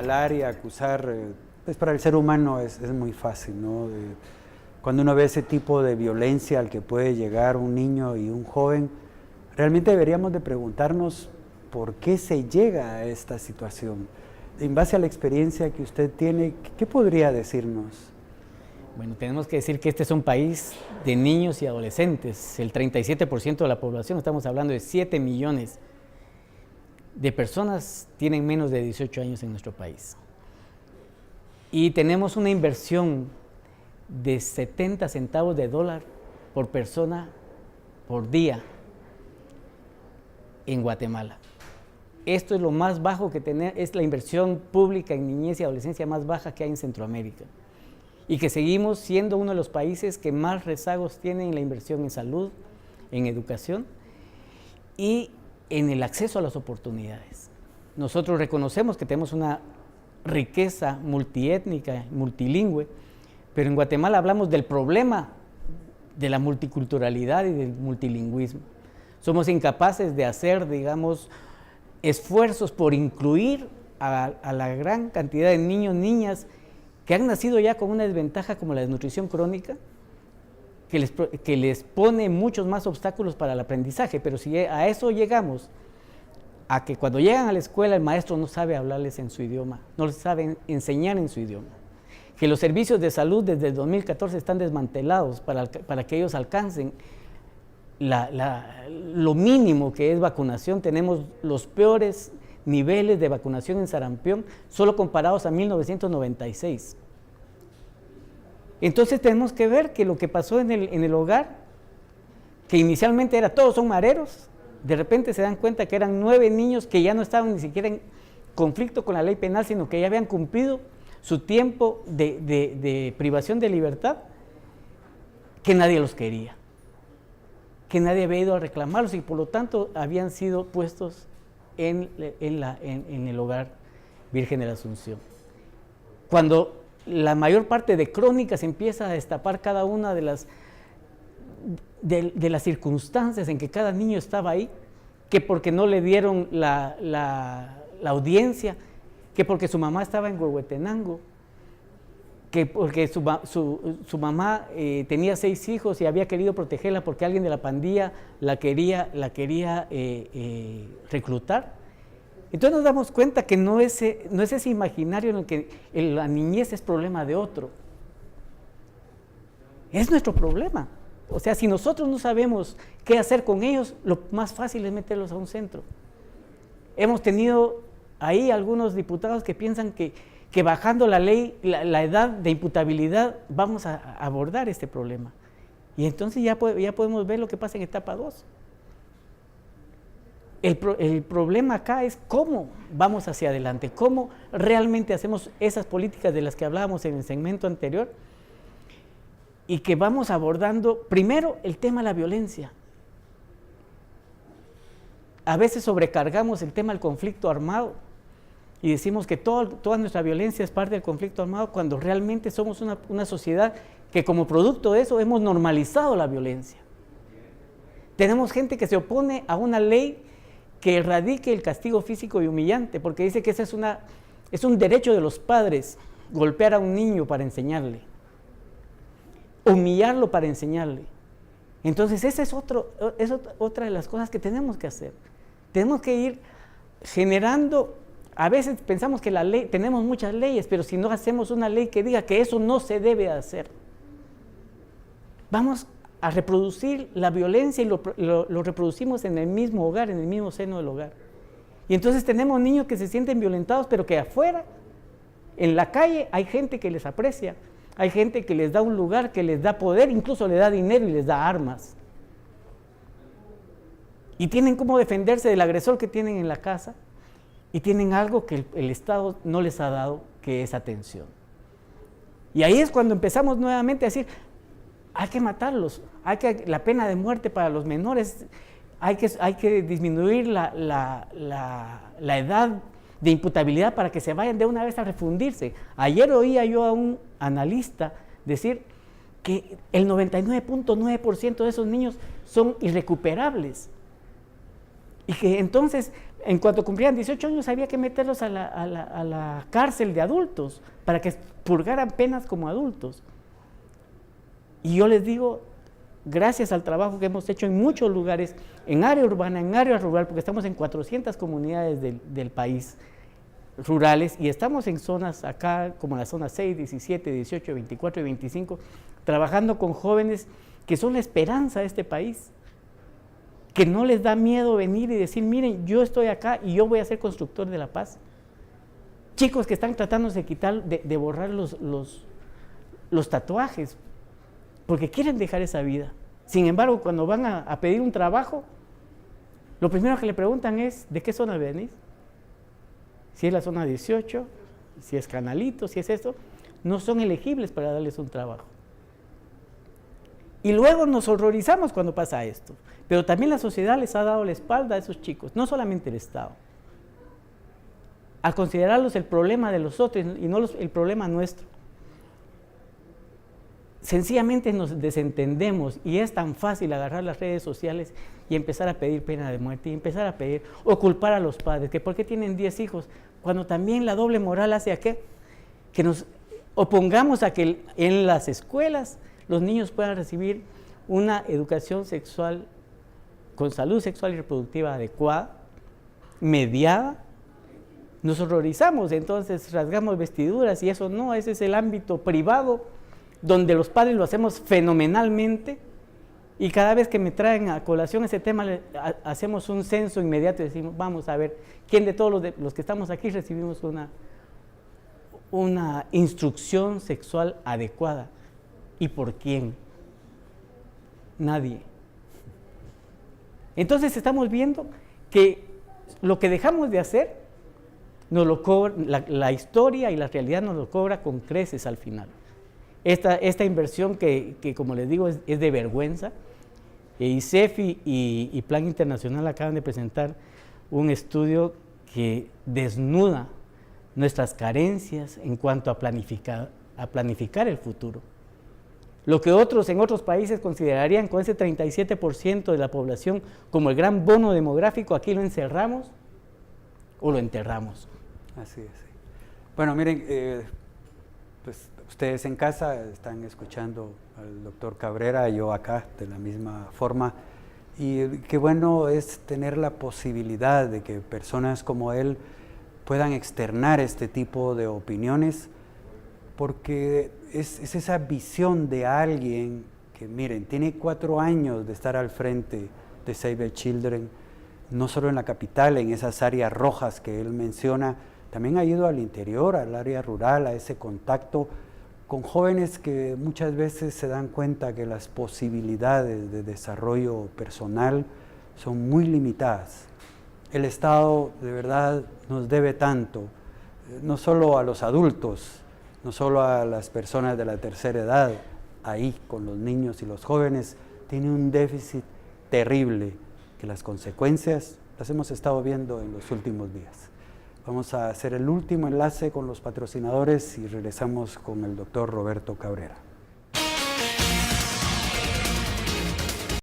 señalar y acusar, pues para el ser humano es muy fácil, ¿no? Cuando uno ve ese tipo de violencia al que puede llegar un niño y un joven, realmente deberíamos de preguntarnos por qué se llega a esta situación. En base a la experiencia que usted tiene, ¿qué podría decirnos? Bueno, tenemos que decir que este es un país de niños y adolescentes. El 37% de la población, estamos hablando de 7 millones de personas, tienen menos de 18 años en nuestro país. Y tenemos una inversión de 70 centavos de dólar por persona por día en Guatemala. Esto es lo más bajo que tenemos, es la inversión pública en niñez y adolescencia más baja que hay en Centroamérica. Y que seguimos siendo uno de los países que más rezagos tienen en la inversión en salud, en educación y en el acceso a las oportunidades. Nosotros reconocemos que tenemos una riqueza multiétnica, multilingüe, pero en Guatemala hablamos del problema de la multiculturalidad y del multilingüismo. Somos incapaces de hacer, digamos, esfuerzos por incluir a la gran cantidad de niños, niñas, que han nacido ya con una desventaja como la desnutrición crónica, que les pone muchos más obstáculos para el aprendizaje. Pero si a eso llegamos, a que cuando llegan a la escuela el maestro no sabe hablarles en su idioma, no les sabe enseñar en su idioma, que los servicios de salud desde el 2014 están desmantelados para que ellos alcancen lo mínimo que es vacunación. Tenemos los peores niveles de vacunación en sarampión, solo comparados a 1996. Entonces tenemos que ver que lo que pasó en el hogar, que inicialmente era todos son mareros, de repente se dan cuenta que eran 9 niños que ya no estaban ni siquiera en conflicto con la ley penal, sino que ya habían cumplido su tiempo de privación de libertad, que nadie los quería, que nadie había ido a reclamarlos y por lo tanto habían sido puestos en el hogar Virgen de la Asunción. Cuando la mayor parte de crónicas empieza a destapar cada una de las circunstancias en que cada niño estaba ahí, que porque no le dieron la audiencia, que porque su mamá estaba en Huehuetenango, que porque su mamá tenía 6 hijos y había querido protegerla porque alguien de la pandilla la quería reclutar. Entonces nos damos cuenta que no es ese imaginario en el que la niñez es problema de otro. Es nuestro problema. O sea, si nosotros no sabemos qué hacer con ellos, lo más fácil es meterlos a un centro. Hemos tenido ahí algunos diputados que piensan que bajando la ley, la edad de imputabilidad, vamos a abordar este problema. Y entonces ya podemos ver lo que pasa en etapa 2. El problema acá es cómo vamos hacia adelante, cómo realmente hacemos esas políticas de las que hablábamos en el segmento anterior y que vamos abordando primero el tema de la violencia. A veces sobrecargamos el tema del conflicto armado y decimos que toda nuestra violencia es parte del conflicto armado cuando realmente somos una sociedad que como producto de eso hemos normalizado la violencia. Tenemos gente que se opone a una ley que erradique el castigo físico y humillante, porque dice que ese es un derecho de los padres, golpear a un niño para enseñarle, humillarlo para enseñarle. Entonces esa es otra de las cosas que tenemos que hacer. Tenemos que ir generando, a veces pensamos que la ley, tenemos muchas leyes, pero si no hacemos una ley que diga que eso no se debe hacer, vamos a reproducir la violencia y lo reproducimos en el mismo hogar, en el mismo seno del hogar. Y entonces tenemos niños que se sienten violentados, pero que afuera, en la calle, hay gente que les aprecia, hay gente que les da un lugar, que les da poder, incluso les da dinero y les da armas. Y tienen cómo defenderse del agresor que tienen en la casa y tienen algo que el Estado no les ha dado, que es atención. Y ahí es cuando empezamos nuevamente a decir, hay que matarlos, la pena de muerte para los menores, hay que disminuir la edad de imputabilidad para que se vayan de una vez a refundirse. Ayer oía yo a un analista decir que el 99.9% de esos niños son irrecuperables y que entonces en cuanto cumplían 18 años había que meterlos a la cárcel de adultos para que purgaran penas como adultos. Y yo les digo, gracias al trabajo que hemos hecho en muchos lugares, en área urbana, en área rural, porque estamos en 400 comunidades del país rurales y estamos en zonas acá como la zona 6, 17, 18, 24 y 25, trabajando con jóvenes que son la esperanza de este país, que no les da miedo venir y decir, miren, yo estoy acá y yo voy a ser constructor de la paz. Chicos que están tratando de quitar, de borrar los tatuajes, porque quieren dejar esa vida. Sin embargo, cuando van a pedir un trabajo, lo primero que le preguntan es, ¿de qué zona venís? Si es la zona 18, si es Canalito, si es esto, no son elegibles para darles un trabajo. Y luego nos horrorizamos cuando pasa esto, pero también la sociedad les ha dado la espalda a esos chicos, no solamente el Estado. Al considerarlos el problema de los otros y no el problema nuestro. Sencillamente nos desentendemos y es tan fácil agarrar las redes sociales y empezar a pedir pena de muerte y empezar a pedir o culpar a los padres, que por qué tienen 10 hijos, cuando también la doble moral hace a que nos opongamos a que en las escuelas los niños puedan recibir una educación sexual con salud sexual y reproductiva adecuada, mediada. Nos horrorizamos, entonces rasgamos vestiduras y eso no, ese es el ámbito privado donde los padres lo hacemos fenomenalmente y cada vez que me traen a colación ese tema hacemos un censo inmediato y decimos, vamos a ver, ¿quién de todos los que estamos aquí recibimos una instrucción sexual adecuada? ¿Y por quién? Nadie. Entonces estamos viendo que lo que dejamos de hacer, nos lo cobra, la historia y la realidad nos lo cobra con creces al final. Esta inversión que como les digo, es de vergüenza. ICEFI y Plan Internacional acaban de presentar un estudio que desnuda nuestras carencias en cuanto a planificar el futuro. Lo que en otros países considerarían con ese 37% de la población como el gran bono demográfico, aquí lo encerramos o lo enterramos. Así es. Bueno, miren, pues ustedes en casa están escuchando al doctor Cabrera, yo acá de la misma forma, y qué bueno es tener la posibilidad de que personas como él puedan externar este tipo de opiniones, porque es esa visión de alguien que, miren, tiene 4 años de estar al frente de Save the Children, no solo en la capital, en esas áreas rojas que él menciona, también ha ido al interior, al área rural, a ese contacto con jóvenes que muchas veces se dan cuenta que las posibilidades de desarrollo personal son muy limitadas. El Estado de verdad nos debe tanto, no solo a los adultos, no solo a las personas de la tercera edad, ahí con los niños y los jóvenes, tiene un déficit terrible que las consecuencias las hemos estado viendo en los últimos días. Vamos a hacer el último enlace con los patrocinadores y regresamos con el doctor Roberto Cabrera.